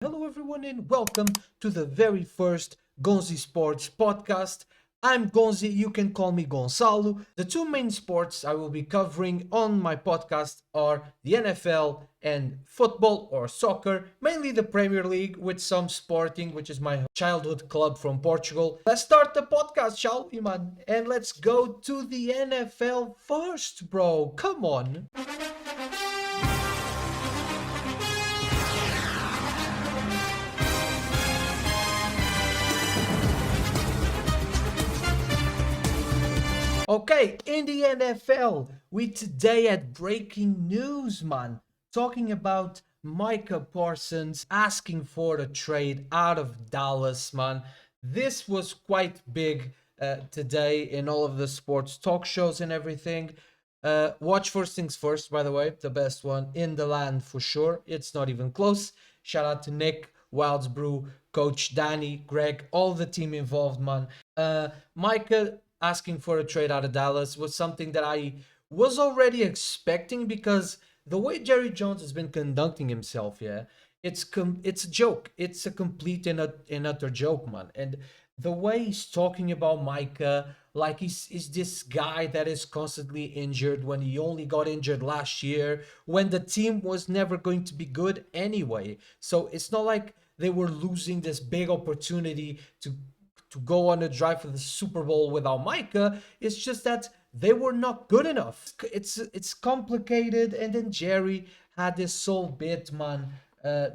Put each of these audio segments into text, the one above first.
Hello, everyone, and welcome to the very first Gonzii Sports podcast. I'm Gonzi, you can call me Gonzalo. The two main sports I will be covering on my podcast are the NFL and football or soccer, mainly the Premier League with some sporting, which is my childhood club from Portugal. Let's start the podcast, shall we, man? And let's go to the NFL first, bro. Come on. Okay, in the NFL, we today had breaking news, man. Talking about Micah Parsons asking for the trade out of Dallas, man. This was quite big today in all of the sports talk shows and everything. Watch First Things First, by the way, the best one in the land for sure. It's not even close. Shout out to Nick, Wilds Brew, Coach Danny, Greg, all the team involved, man. Micah asking for a trade out of Dallas was something that I was already expecting because the way Jerry Jones has been conducting himself, yeah, it's a joke. It's a complete and utter joke, man. And the way he's talking about Micah, like he's this guy that is constantly injured when he only got injured last year, when the team was never going to be good anyway. So it's not like they were losing this big opportunity to go on a drive for the Super Bowl without Micah. It's just that they were not good enough. It's complicated. And then Jerry had this whole bit, man,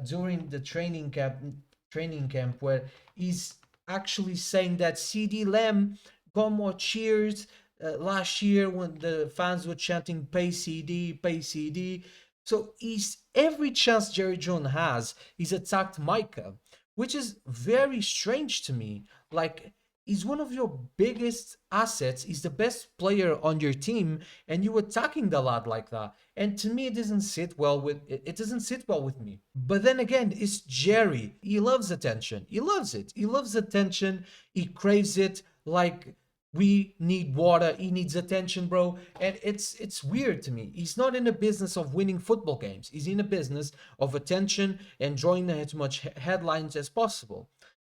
during the training camp where he's actually saying that CD Lamb got more cheers last year when the fans were chanting "Pay CD, pay CD." So he's every chance Jerry Jones has, he's attacked Micah, which is very strange to me. Like, he's one of your biggest assets. He's the best player on your team, and you attacking the lad like that. And to me, it doesn't sit well with me. But then again, it's Jerry. He loves attention. He loves it. He loves attention. He craves it. Like, we need water. He needs attention, bro. And it's weird to me. He's not in the business of winning football games. He's in the business of attention and drawing as much headlines as possible.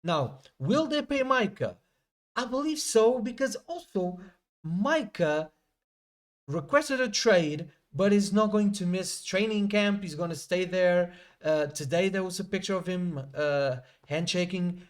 Now, will they pay Micah? I believe so, because also Micah requested a trade, but is not going to miss training camp. He's going to stay there. Today there was a picture of him handshaking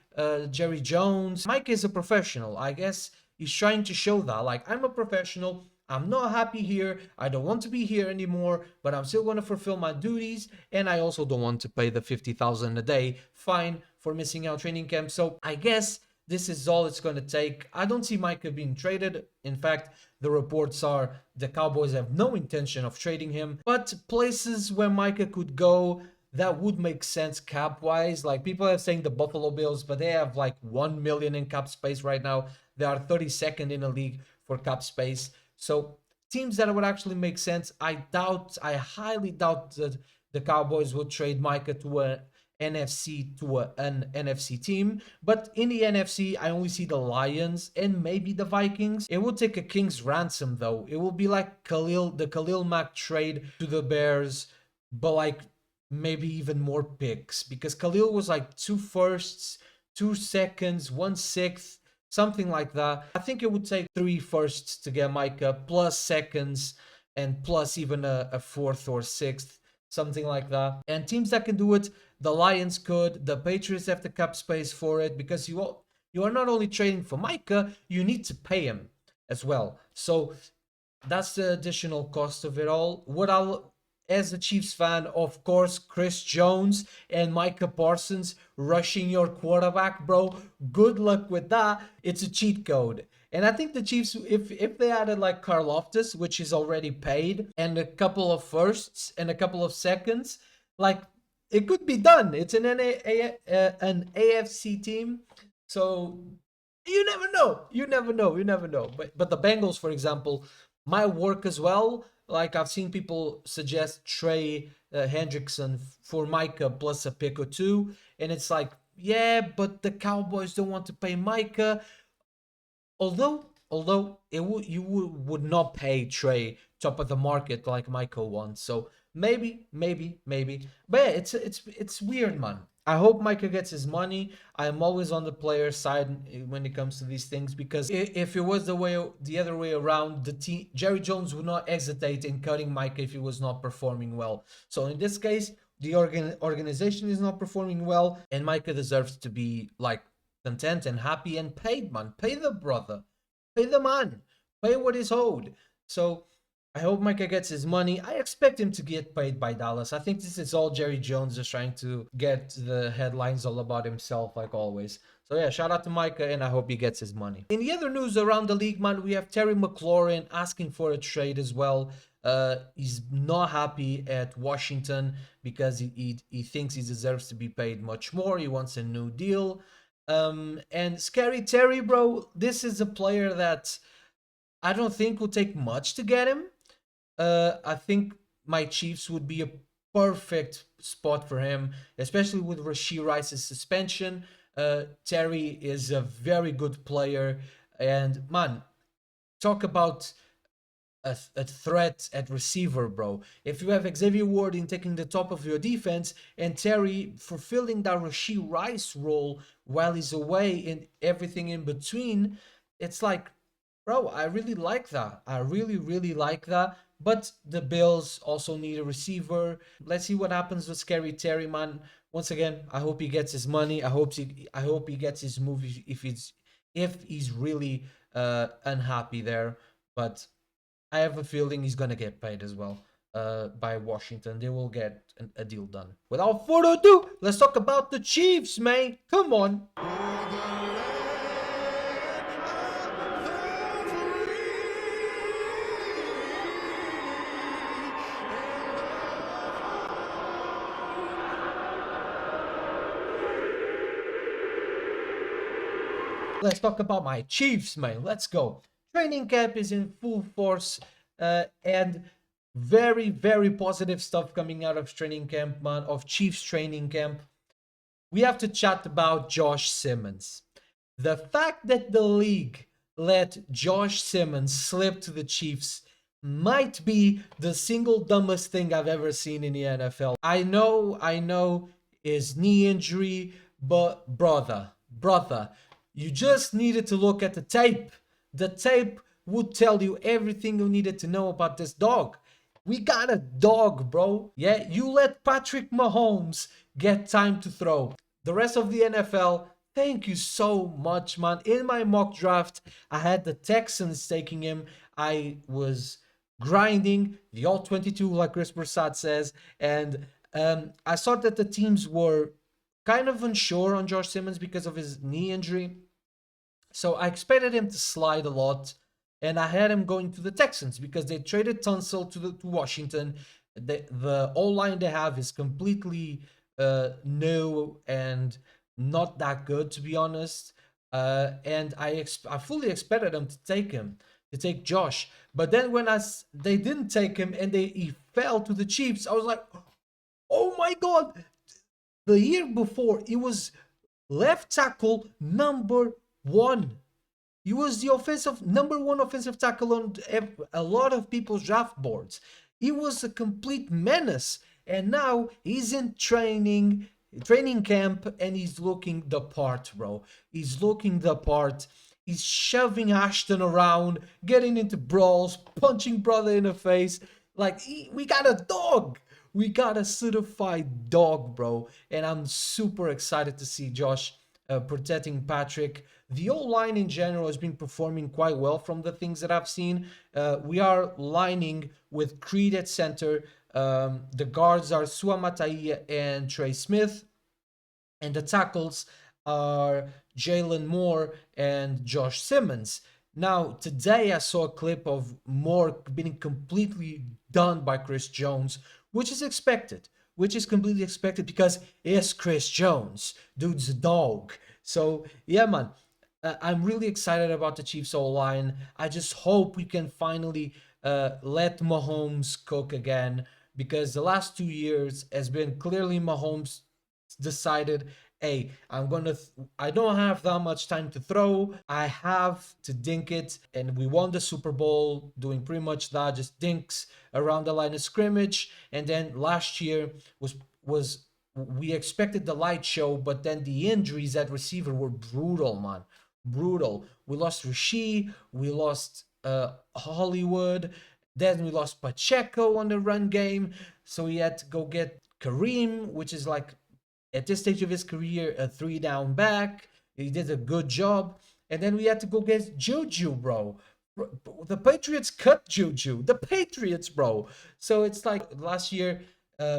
Jerry Jones. Micah is a professional. I guess he's trying to show that. Like, I'm a professional. I'm not happy here. I don't want to be here anymore, but I'm still going to fulfill my duties. And I also don't want to pay the 50,000 a day fine for missing out training camp. So I guess this is all it's going to take. I don't see Micah being traded. In fact, the reports are the Cowboys have no intention of trading him. But places where Micah could go that would make sense cap wise. Like, people are saying the Buffalo Bills, but they have like 1 million in cap space right now. They are 32nd in the league for cap space. So teams that would actually make sense, I highly doubt that the Cowboys would trade Micah to an NFC team. But in the NFC, I only see the Lions and maybe the Vikings. It would take a king's ransom though. It will be like the Khalil Mack trade to the Bears, but like maybe even more picks, because Khalil was like 2 firsts, 2 seconds, 1 sixth, something like that. I think it would take 3 firsts to get Micah, plus seconds, and plus even a fourth or sixth, something like that. And teams that can do it, the Lions could, the Patriots have the cap space for it, because you are not only trading for Micah, you need to pay him as well. So that's the additional cost of it all. As a Chiefs fan, of course, Chris Jones and Micah Parsons rushing your quarterback, bro. Good luck with that. It's a cheat code. And I think the Chiefs, if they added like Karloftis, which is already paid, and a couple of firsts and a couple of seconds, like, it could be done. It's an AFC team. So you never know. You never know. You never know. But the Bengals, for example, might work as well. Like, I've seen people suggest Trey Hendrickson for Micah plus a pick or two. And it's like, yeah, but the Cowboys don't want to pay Micah. Although you would not pay Trey top of the market like Micah wants. So maybe. But yeah, it's weird, man. I hope Micah gets his money. I'm always on the player side when it comes to these things, because if it was the other way around, the team Jerry Jones would not hesitate in cutting Micah if he was not performing well. So in this case, the organization is not performing well, and Micah deserves to be like content and happy and paid, man. Pay the brother, pay the man, pay what is owed. So I hope Micah gets his money. I expect him to get paid by Dallas. I think this is all Jerry Jones just trying to get the headlines all about himself, like always. So yeah, shout out to Micah, and I hope he gets his money. In the other news around the league, man, we have Terry McLaurin asking for a trade as well. He's not happy at Washington because he thinks he deserves to be paid much more. He wants a new deal. And Scary Terry, bro, this is a player that I don't think will take much to get him. I think my Chiefs would be a perfect spot for him, especially with Rashee Rice's suspension. Terry is a very good player, and man, talk about a threat at receiver, bro. If you have Xavier Ward in taking the top of your defense and Terry fulfilling that Rashee Rice role while he's away and everything in between, it's like, bro, I really like that. I really, really like that. But the Bills also need a receiver. Let's see what happens with Scary Terry, man. Once again, I hope he gets his money. I hope he gets his move if he's really unhappy there. But I have a feeling he's gonna get paid as well by Washington. They will get a deal done. Without further ado, let's talk about the Chiefs, man. Come on. Let's talk about my Chiefs, man. Let's go. Training camp is in full force, and very, very positive stuff coming out of training camp, man, of Chiefs training camp. We have to chat about Josh Simmons. The fact that the league let Josh Simmons slip to the Chiefs might be the single dumbest thing I've ever seen in the NFL. I know, his knee injury, but brother, you just needed to look at the tape. The tape would tell you everything you needed to know about this dog. We got a dog, bro. Yeah, you let Patrick Mahomes get time to throw. The rest of the NFL, thank you so much, man. In my mock draft, I had the Texans taking him. I was grinding the all 22, like Chris Broussard says, and I thought that the teams were kind of unsure on Josh Simmons because of his knee injury. So I expected him to slide a lot, and I had him going to the Texans because they traded Tunsil to Washington. The O-line they have is completely new and not that good, to be honest. And I fully expected them to take Josh. But then when they didn't take him and he fell to the Chiefs, I was like, oh my God. The year before, he was left tackle number one. He was the number one offensive tackle on a lot of people's draft boards. He was a complete menace, and now he's in training camp, and he's looking the part, bro. He's looking the part. He's shoving Ashton around, getting into brawls, punching brother in the face. Like, we got a dog. We got a certified dog, bro. And I'm super excited to see Josh protecting Patrick. The O-line in general has been performing quite well from the things that I've seen. We are lining with Creed at center. The guards are Sua Matai and Trey Smith. And the tackles are Jalen Moore and Josh Simmons. Now, today I saw a clip of Moore being completely done by Chris Jones, which is expected. Which is completely expected because it's Chris Jones. Dude's a dog. So, yeah, man. I'm really excited about the Chiefs O-line. I just hope we can finally let Mahomes cook again, because the last 2 years has been clearly Mahomes decided, hey, I don't have that much time to throw. I have to dink it. And we won the Super Bowl doing pretty much that, just dinks around the line of scrimmage. And then last year was we expected the light show, but then the injuries at receiver were brutal, man. Brutal. We lost Rishi, we lost Hollywood, then we lost Pacheco on the run game, so he had to go get Kareem, which is like at this stage of his career a 3 down back. He did a good job, and then we had to go get Juju, bro. The Patriots cut Juju. The Patriots, bro. So it's like last year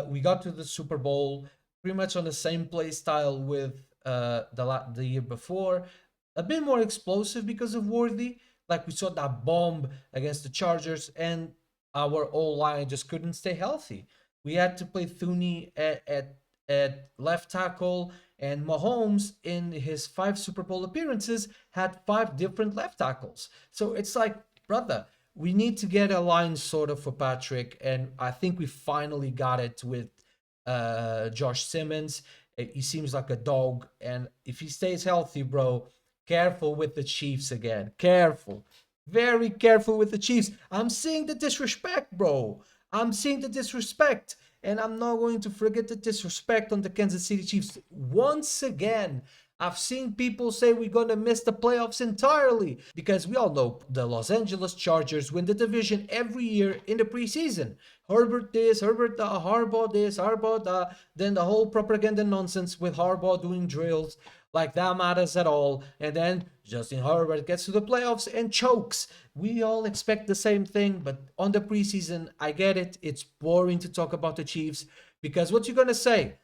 we got to the Super Bowl pretty much on the same play style with the year before. A bit more explosive because of Worthy. Like we saw that bomb against the Chargers, and our O line just couldn't stay healthy. We had to play Thuney at left tackle, and Mahomes in his 5 Super Bowl appearances had 5 different left tackles. So it's like, brother, we need to get a line sort of for Patrick, and I think we finally got it with Josh Simmons. He seems like a dog, and if he stays healthy, bro, careful with the Chiefs again. Careful. Very careful with the Chiefs. I'm seeing the disrespect, bro. I'm seeing the disrespect. And I'm not going to forget the disrespect on the Kansas City Chiefs. Once again, I've seen people say we're going to miss the playoffs entirely because we all know the Los Angeles Chargers win the division every year in the preseason. Herbert this, Herbert that, Harbaugh this, Harbaugh that, then the whole propaganda nonsense with Harbaugh doing drills like that matters at all. And then Justin Herbert gets to the playoffs and chokes. We all expect the same thing, but on the preseason, I get it. It's boring to talk about the Chiefs because what you gonna say?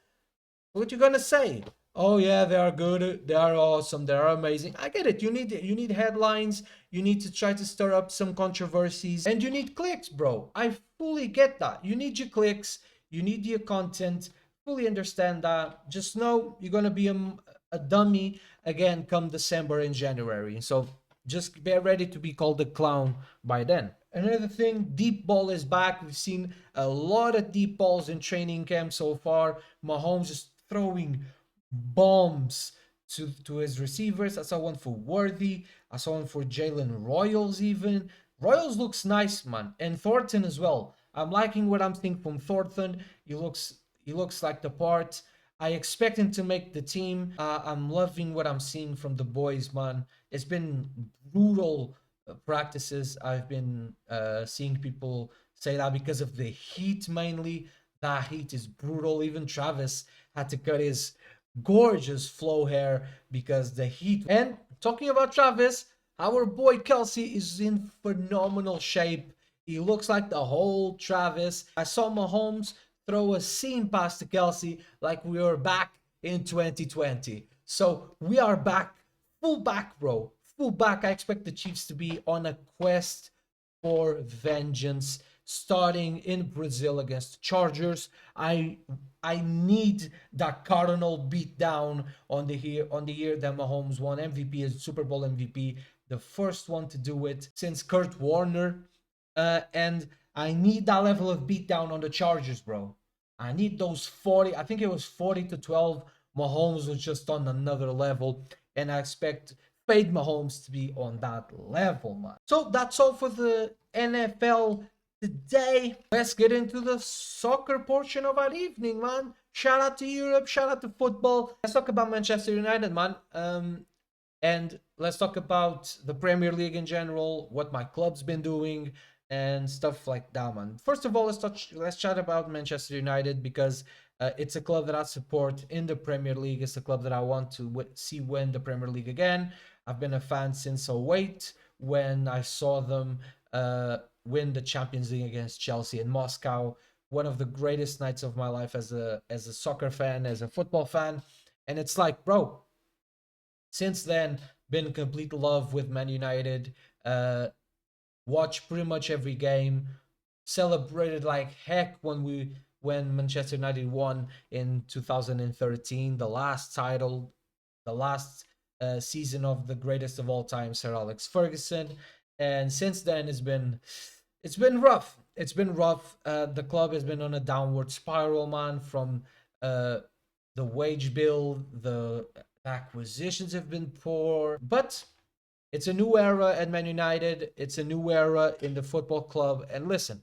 What you gonna say? Oh yeah, they are good. They are awesome. They are amazing. I get it. You need headlines. You need to try to stir up some controversies, and you need clicks, bro. I fully get that. You need your clicks. You need your content. Fully understand that. Just know you're gonna be a dummy again come December and January. So just be ready to be called a clown by then. Another thing, deep ball is back. We've seen a lot of deep balls in training camp so far. Mahomes is throwing bombs to his receivers. I saw one for Worthy. I saw one for Jalen Royals even. Royals looks nice, man. And Thornton as well. I'm liking what I'm seeing from Thornton. He looks like the part. I expect him to make the team. I'm loving what I'm seeing from the boys, man. It's been brutal practices. I've been seeing people say that because of the heat mainly. That heat is brutal. Even Travis had to cut his gorgeous flow hair because the heat. And talking about Travis, our boy Kelsey is in phenomenal shape. He looks like the whole Travis. I saw Mahomes throw a seam pass to Kelsey like we were back in 2020. So we are back, full back, bro. Full back. I expect the Chiefs to be on a quest for vengeance, starting in Brazil against the Chargers. I need that Cardinal beat down on the year that Mahomes won MVP as Super Bowl MVP, the first one to do it since Kurt Warner. And I need that level of beatdown on the Chargers, bro. I need those 40. I think it was 40-12. Mahomes was just on another level, and I expect Fade Mahomes to be on that level, man. So that's all for the NFL today. Let's get into the soccer portion of our evening, man. Shout out to Europe, shout out to football. Let's talk about Manchester United, man. And let's talk about the Premier League in general, what my club's been doing, and stuff like that, man. First of all, let's chat about Manchester United because it's a club that I support in the Premier League. It's a club that I want to see win the Premier League again. I've been a fan since 2008 when I saw them win the Champions League against Chelsea in Moscow. One of the greatest nights of my life as a soccer fan, as a football fan. And it's like, bro, since then, been complete love with Man United. Watch pretty much every game. Celebrated like heck when Manchester United won in 2013, the last title, the last season of the greatest of all time, Sir Alex Ferguson. And since then, it's been rough. It's been rough. The club has been on a downward spiral, man. From the wage bill, the acquisitions have been poor, but it's a new era at Man United. It's a new era in the football club. And listen,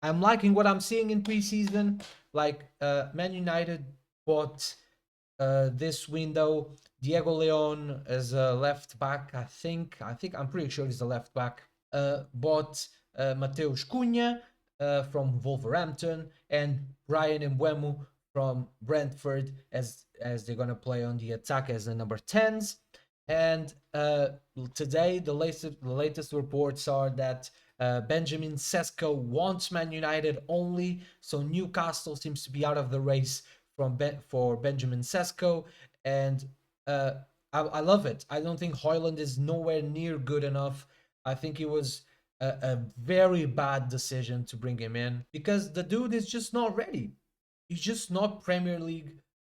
I'm liking what I'm seeing in preseason. Like Man United bought this window Diego Leon as a left back. I'm pretty sure he's a left back. Bought Mateus Cunha from Wolverhampton and Brian Mbeumo from Brentford as they're gonna play on the attack as the number 10s. And today the latest reports are that Benjamin Sesko wants Man United only, so Newcastle seems to be out of the race for Benjamin Sesko, and I love it. I don't think Højlund is nowhere near good enough. I think it was a very bad decision to bring him in because the dude is just not ready. He's just not Premier League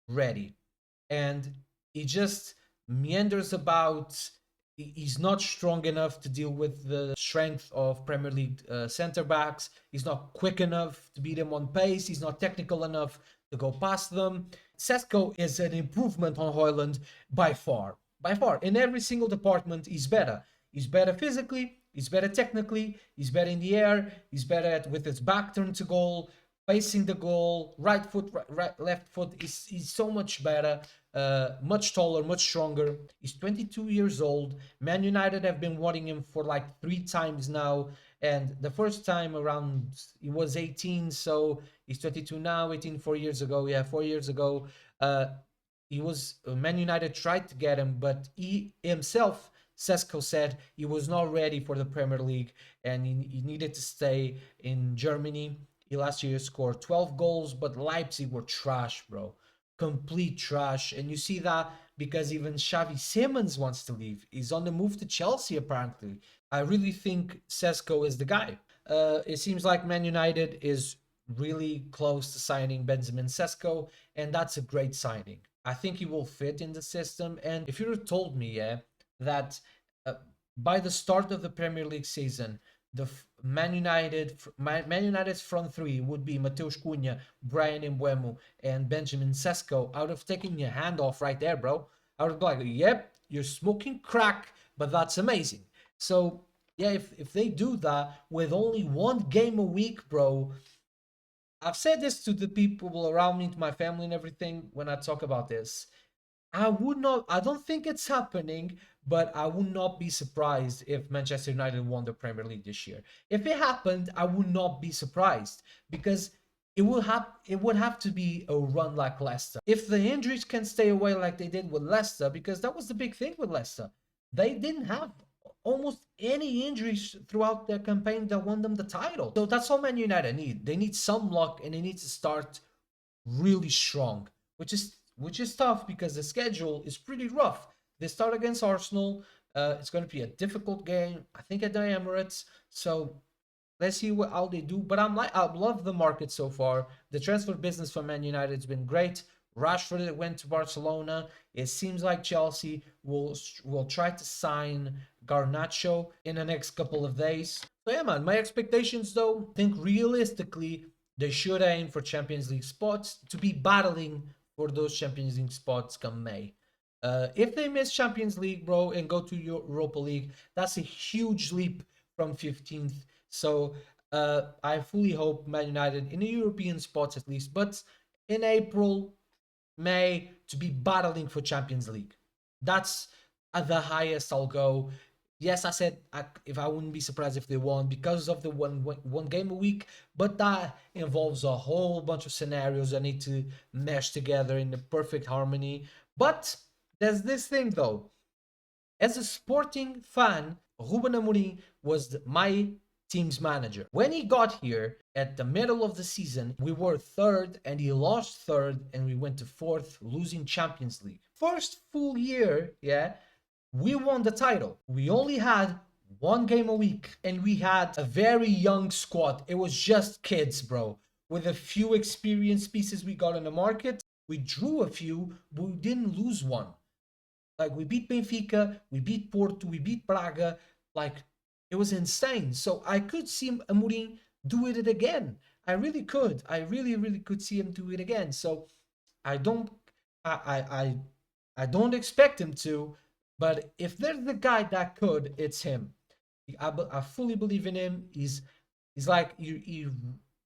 ready, and he just meanders about. He's not strong enough to deal with the strength of Premier League center backs. He's not quick enough to beat them on pace. He's not technical enough to go past them. Sesko is an improvement on Højlund by far. By far. In every single department, he's better. He's better physically. He's better technically. He's better in the air. He's better with his back turned to goal, facing the goal, right foot, left foot. He's so much better, much taller, much stronger. He's 22 years old. Man United have been wanting him for like 3 times now. And the first time around, he was 18, so he's 22 now, 18 4 years ago. Yeah, 4 years ago. He was Man United tried to get him, but he himself, Sesko, said he was not ready for the Premier League and he needed to stay in Germany. He last year scored 12 goals, but Leipzig were trash, bro. Complete trash. And you see that because even Xavi Simons wants to leave. He's on the move to Chelsea, apparently. I really think Sesko is the guy. It seems like Man United is really close to signing Benjamin Sesko, and that's a great signing. I think he will fit in the system. And if you had told me, yeah, that by the start of the Premier League season, the Man United's front three would be Mateus Cunha, Brian Mbeumo, and Benjamin Sesko. I would have taken your hand off right there, bro. I would be like, yep, you're smoking crack, but that's amazing. So yeah, if they do that with only one game a week, bro, I've said this to the people around me, to my family and everything when I talk about this. I don't think it's happening, but I would not be surprised if Manchester United won the Premier League this year. If it happened, I would not be surprised because it would have to be a run like Leicester. If the injuries can stay away like they did with Leicester, because that was the big thing with Leicester. They didn't have almost any injuries throughout their campaign that won them the title. So that's all Man United need. They need some luck and they need to start really strong, which is tough because the schedule is pretty rough. They start against Arsenal. It's going to be a difficult game, I think, at the Emirates. So let's see how they do. But I love the market so far. The transfer business for Man United has been great. Rashford went to Barcelona. It seems like Chelsea will try to sign Garnacho in the next couple of days. So yeah, man, my expectations though, I think realistically they should aim for Champions League spots to be battling for those Champions League spots come May. If they miss Champions League, bro, and go to Europa League, that's a huge leap from 15th. So I fully hope Man United in the European spots at least, but in April, May to be battling for Champions League. That's at the highest I'll go. Yes, I said if I wouldn't be surprised if they won because of the one game a week, but that involves a whole bunch of scenarios that need to mesh together in the perfect harmony. But there's this thing though. As a Sporting fan, Ruben Amorim was my team's manager. When he got here at the middle of the season, we were third and he lost third and we went to fourth, losing Champions League. First full year, yeah, we won the title. We only had one game a week and we had a very young squad. It was just kids, bro. With a few experienced pieces we got on the market, we drew a few, but we didn't lose one. Like we beat Benfica, we beat Porto, we beat Braga. Like it was insane. So I could see Amorim do it again. I really could. I really, really could see him do it again. So I don't, I don't expect him to. But if there's the guy that could, it's him. I fully believe in him. He's like he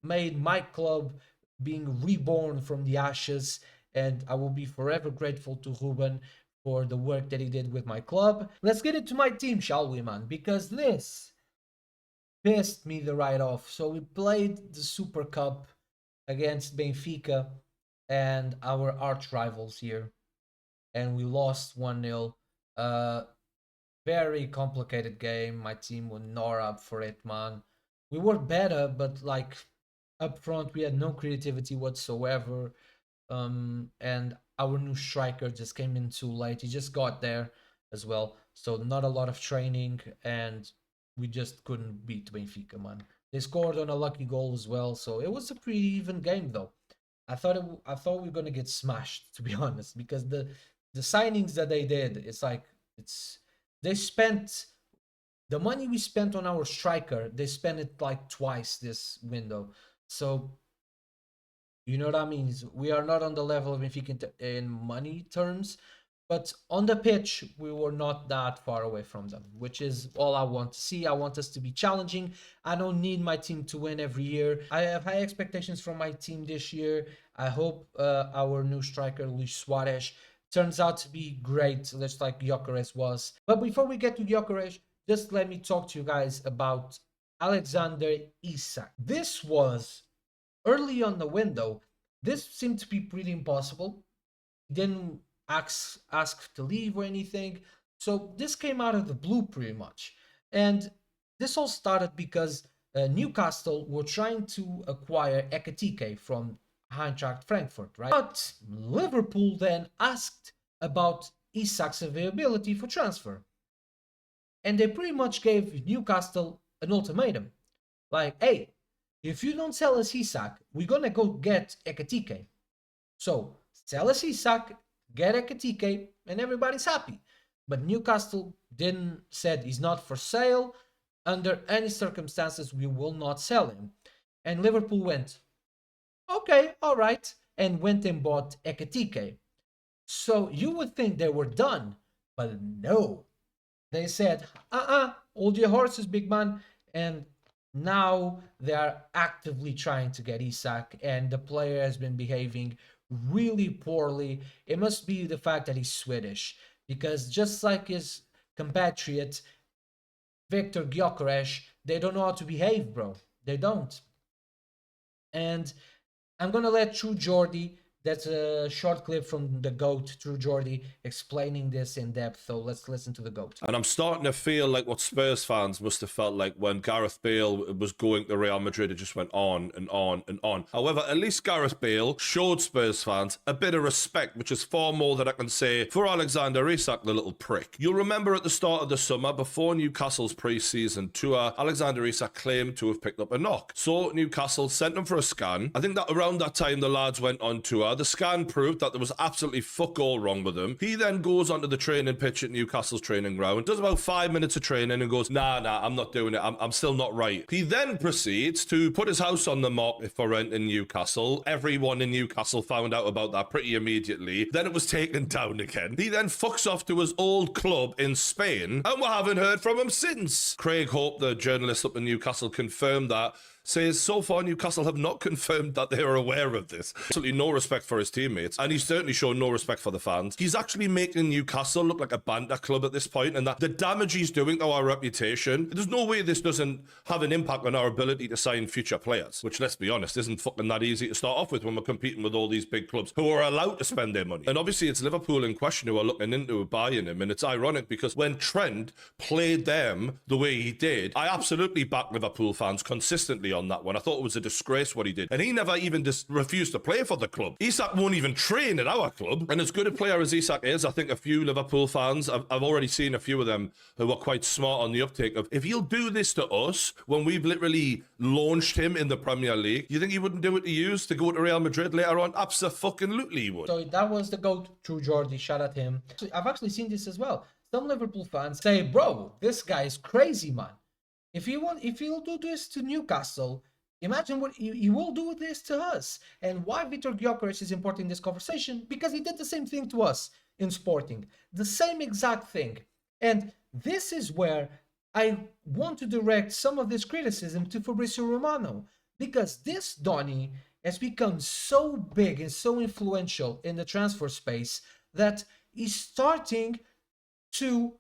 made my club being reborn from the ashes, and I will be forever grateful to Ruben for the work that he did with my club. Let's get into my team, shall we, man? Because this pissed me the right off. So we played the Super Cup against Benfica and our arch rivals here, and we lost 1-0. Very complicated game. My team was not up for it, man. We were better, but like up front, we had no creativity whatsoever. And our new striker just came in too late. He just got there as well, so not a lot of training, and we just couldn't beat Benfica, man. They scored on a lucky goal as well, so it was a pretty even game though. I thought we were gonna get smashed, to be honest, because the signings that they did, it's like they spent the money we spent on our striker, they spent it like twice this window. So you know what I mean? We are not on the level of Benfica in money terms, but on the pitch, we were not that far away from them, which is all I want to see. I want us to be challenging. I don't need my team to win every year. I have high expectations from my team this year. I hope our new striker, Luis Suarez, turns out to be great, just like Gyokeres was. But before we get to Gyokeres, just let me talk to you guys about Alexander Isak. This was early on the window. This seemed to be pretty impossible. He didn't ask to leave or anything. So this came out of the blue pretty much. And this all started because Newcastle were trying to acquire Ekatike from Eintracht Frankfurt, right? But Liverpool then asked about Isak's availability for transfer. And they pretty much gave Newcastle an ultimatum. Like, hey, if you don't sell us Isak, we're gonna go get Ekatike. So sell us Isak, get Ekatike, and everybody's happy. But Newcastle didn't said he's not for sale. Under any circumstances, we will not sell him. And Liverpool went, okay, all right, and went and bought Ekatike. So you would think they were done, but no. They said, hold your horses, big man. And now they are actively trying to get Isak, and the player has been behaving really poorly. It must be the fact that he's Swedish, because just like his compatriot Victor Gyokeres, they don't know how to behave, bro. They don't. And I'm gonna let True Geordie. That's a short clip from the GOAT, True Geordie, explaining this in depth. So let's listen to the GOAT. And I'm starting to feel like what Spurs fans must have felt like when Gareth Bale was going to Real Madrid. It just went on and on and on. However, at least Gareth Bale showed Spurs fans a bit of respect, which is far more than I can say for Alexander Isak, the little prick. You'll remember at the start of the summer, before Newcastle's pre-season tour, Alexander Isak claimed to have picked up a knock. So Newcastle sent him for a scan. I think that around that time the lads went on tour. The scan proved that there was absolutely fuck all wrong with him. He then goes onto the training pitch at Newcastle's training ground, does about 5 minutes of training and goes, nah, I'm not doing it. I'm still not right. He then proceeds to put his house on the market for rent in Newcastle. Everyone in Newcastle found out about that pretty immediately. Then it was taken down again. He then fucks off to his old club in Spain, and we haven't heard from him since. Craig Hope, the journalist up in Newcastle, confirmed that, says so far Newcastle have not confirmed that they are aware of this. Absolutely no respect for his teammates, and he's certainly shown no respect for the fans. He's actually making Newcastle look like a banter club at this point, and that the damage he's doing to our reputation, there's no way this doesn't have an impact on our ability to sign future players, which, let's be honest, isn't fucking that easy to start off with when we're competing with all these big clubs who are allowed to spend their money. And obviously it's Liverpool in question who are looking into buying him, and it's ironic because when Trent played them the way he did, I absolutely backed Liverpool fans consistently on that one. I thought it was a disgrace what he did. And he never even refused to play for the club. Isak won't even train at our club. And as good a player as Isak is, I think a few Liverpool fans, I've already seen a few of them who are quite smart on the uptake of, if he'll do this to us when we've literally launched him in the Premier League, you think he wouldn't do it to you to go to Real Madrid later on? Absolutely he would. So that was the GOAT, True Geordie. Shout out to him. I've actually seen this as well. Some Liverpool fans say, bro, this guy is crazy, man. If he'll do this to Newcastle, imagine what he will do this to us. And why Victor Gyokeres is important in this conversation? Because he did the same thing to us in Sporting. The same exact thing. And this is where I want to direct some of this criticism to Fabrizio Romano. Because this Donny has become so big and so influential in the transfer space that he's starting to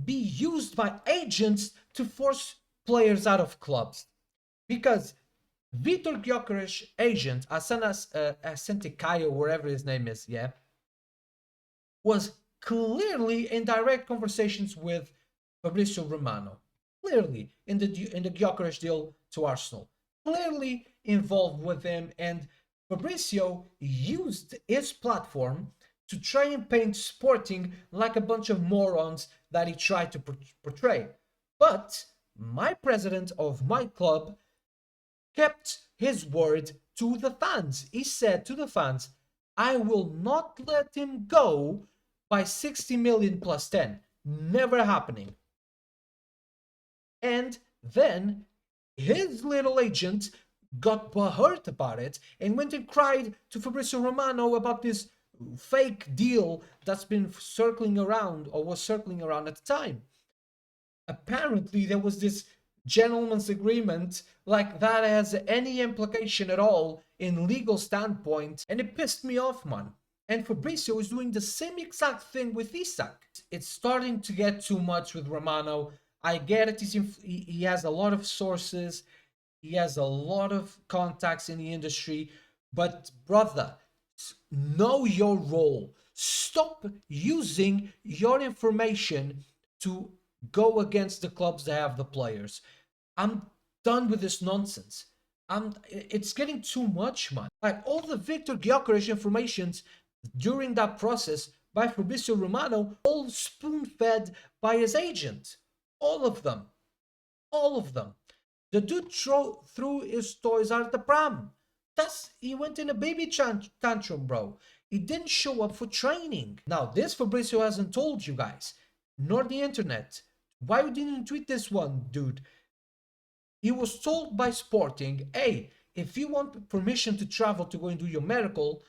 be used by agents to force players out of clubs. Because Vitor Gyokeres' agent, Asante wherever his name is, yeah, was clearly in direct conversations with Fabrizio Romano. Clearly in the Gyokeres deal to Arsenal. Clearly involved with him, and Fabrizio used his platform to try and paint Sporting like a bunch of morons that he tried to portray. But my president of my club kept his word to the fans. He said to the fans, I will not let him go by 60 million plus 10. Never happening. And then his little agent got hurt about it and went and cried to Fabrizio Romano about this fake deal that's been circling around or was circling around at the time. Apparently, there was this gentleman's agreement like that has any implication at all in legal standpoint, and it pissed me off, man. And Fabrizio is doing the same exact thing with Isak. It's starting to get too much with Romano. I get it. He has a lot of sources. He has a lot of contacts in the industry. But brother, know your role. Stop using your information to go against the clubs that have the players. I'm done with this nonsense. It's getting too much, man. Like all the Victor Gyokeres informations during that process by Fabrizio Romano, all spoon-fed by his agent. All of them. All of them. The dude threw his toys out the pram. He went in a baby tantrum, bro. He didn't show up for training. Now, this Fabrizio hasn't told you guys, nor the internet. Why didn't you tweet this one, dude? He was told by Sporting, hey, if you want permission to travel to go and do your medical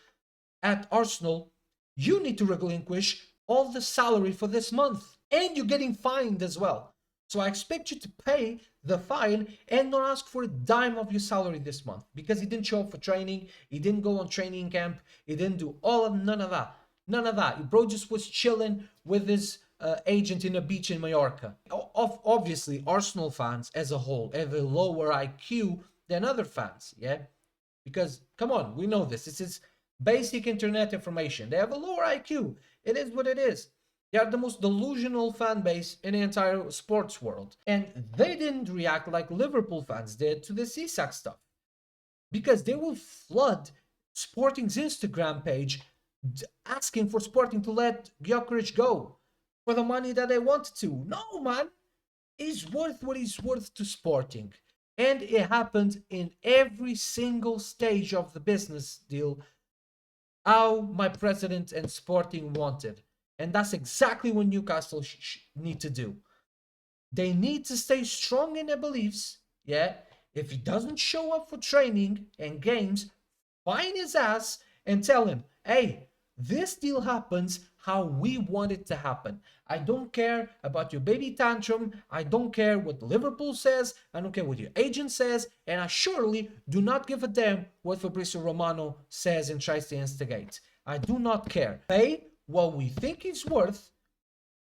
at Arsenal, you need to relinquish all the salary for this month. And you're getting fined as well. So I expect you to pay the fine and not ask for a dime of your salary this month. Because he didn't show up for training, he didn't go on training camp, he didn't do none of that. None of that. Bro just was chilling with his agent in a beach in Mallorca. Obviously, Arsenal fans as a whole have a lower IQ than other fans, yeah? Because, come on, we know this. This is basic internet information. They have a lower IQ. It is what it is. They are the most delusional fan base in the entire sports world. And they didn't react like Liverpool fans did to this Isak stuff. Because they will flood Sporting's Instagram page asking for Sporting to let Gyokeres go for the money that they wanted to. No, man. He's worth what he's worth to Sporting. And it happened in every single stage of the business deal how my president and Sporting wanted. And that's exactly what Newcastle need to do. They need to stay strong in their beliefs. Yeah. If he doesn't show up for training and games, find his ass and tell him, hey, this deal happens how we want it to happen. I don't care about your baby tantrum. I don't care what Liverpool says. I don't care what your agent says. And I surely do not give a damn what Fabrizio Romano says and tries to instigate. I do not care. Pay what we think it's worth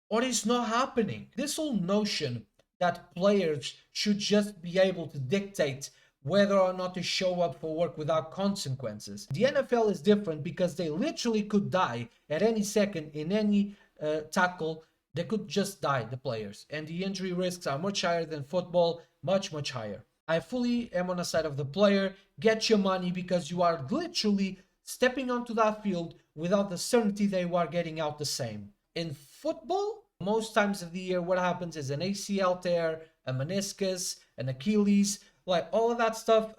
or it's not happening. This whole notion that players should just be able to dictate whether or not to show up for work without consequences. The NFL is different because they literally could die at any second in any tackle. They could just die, the players. And the injury risks are much higher than football, much, much higher. I fully am on the side of the player. Get your money because you are literally stepping onto that field without the certainty they are getting out the same. In football, most times of the year, what happens is an ACL tear, a meniscus, an Achilles, like all of that stuff.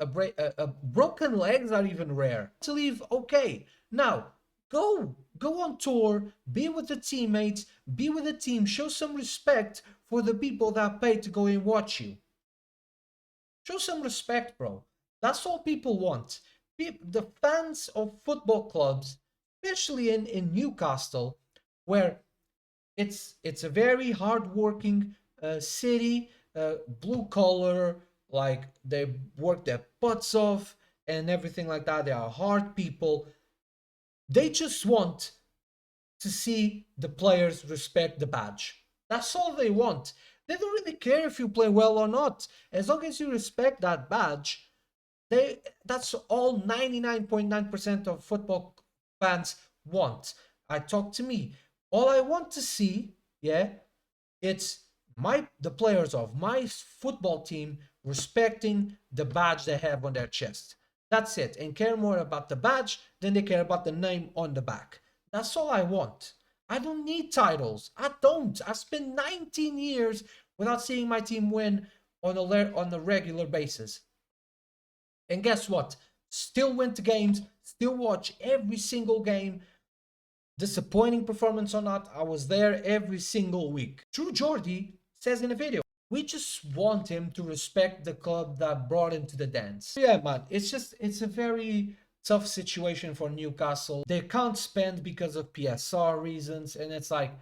Broken legs are even rare. To leave, okay. Now, go on tour, be with the teammates, be with the team, show some respect for the people that pay to go and watch you. Show some respect, bro. That's all people want. The fans of football clubs, especially in Newcastle, where it's a very hardworking city, blue collar, like they work their butts off. and everything like that. They are hard people. They just want to see the players respect the badge. That's all they want. They don't really care if you play well or not. As long as you respect that badge, that's all 99.9% of football fans want. I talk to me. All I want to see, yeah, it's the players of my football team respecting the badge they have on their chest. That's it. And care more about the badge than they care about the name on the back. That's all I want. I don't need titles. I don't. I spent 19 years without seeing my team win on a regular basis. And guess what? Still went to games, still watch every single game. Disappointing performance or not, I was there every single week. True Geordie says in a video, we just want him to respect the club that brought him to the dance. Yeah, man, it's a very tough situation for Newcastle. They can't spend because of PSR reasons, and it's like,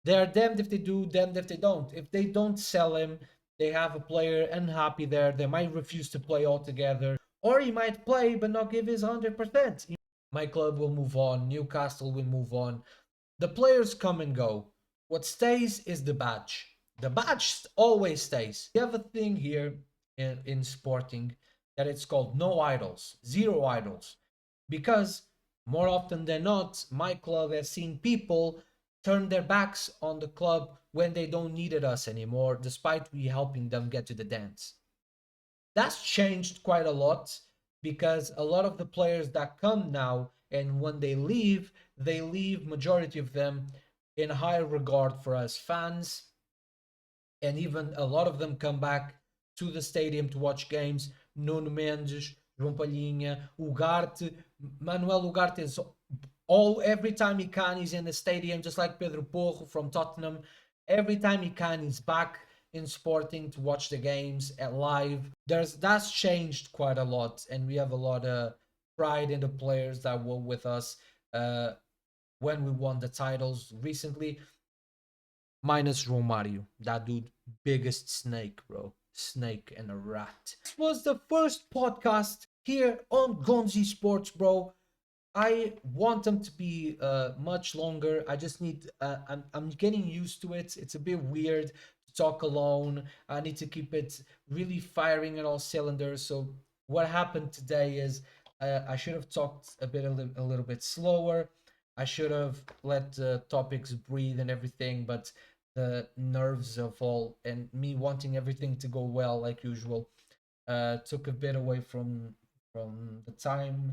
they're damned if they do, damned if they don't. If they don't sell him, they have a player unhappy there. They might refuse to play altogether, or he might play but not give his 100%. My club will move on. Newcastle will move on. The players come and go. What stays is the badge. The badge always stays. We have a thing here in sporting that it's called no idols, zero idols. Because more often than not, my club has seen people turn their backs on the club when they don't needed us anymore, despite we helping them get to the dance. That's changed quite a lot because a lot of the players that come now, and when they leave majority of them in high regard for us fans, and even a lot of them come back to the stadium to watch games. Nuno Mendes, João Palhinha, Ugarte, Manuel Ugarte is every time he can, he's in the stadium, just like Pedro Porro from Tottenham. Every time he can, he's back in Sporting to watch the games at live. That's changed quite a lot, and we have a lot of pride in the players that were with us when we won the titles recently. Minus Romario, that dude, biggest snake, bro. Snake and a rat. This was the first podcast here on Gonzii Sports, bro. I want them to be much longer. I just need. I'm getting used to it. It's a bit weird to talk alone. I need to keep it really firing on all cylinders. So what happened today is I should have talked a little bit slower. I should have let the topics breathe and everything, but the nerves of all and me wanting everything to go well like usual took a bit away from the time,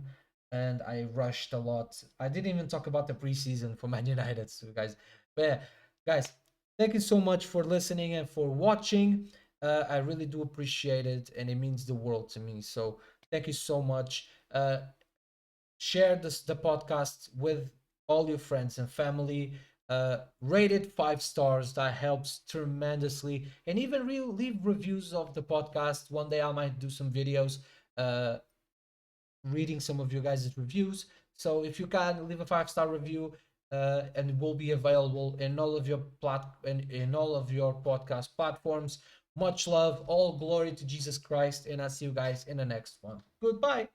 and I rushed a lot. I didn't even talk about the preseason for Man United, so guys. But yeah, guys, thank you so much for listening and for watching. I really do appreciate it, and it means the world to me. So thank you so much. Share the podcast with all your friends and family. Rate it 5 stars. That helps tremendously. And even leave reviews of the podcast. One day I might do some videos reading some of your guys' reviews. So if you can, leave a 5-star review, and it will be available in all of your in all of your podcast platforms. Much love, all glory to Jesus Christ, and I'll see you guys in the next one. Goodbye.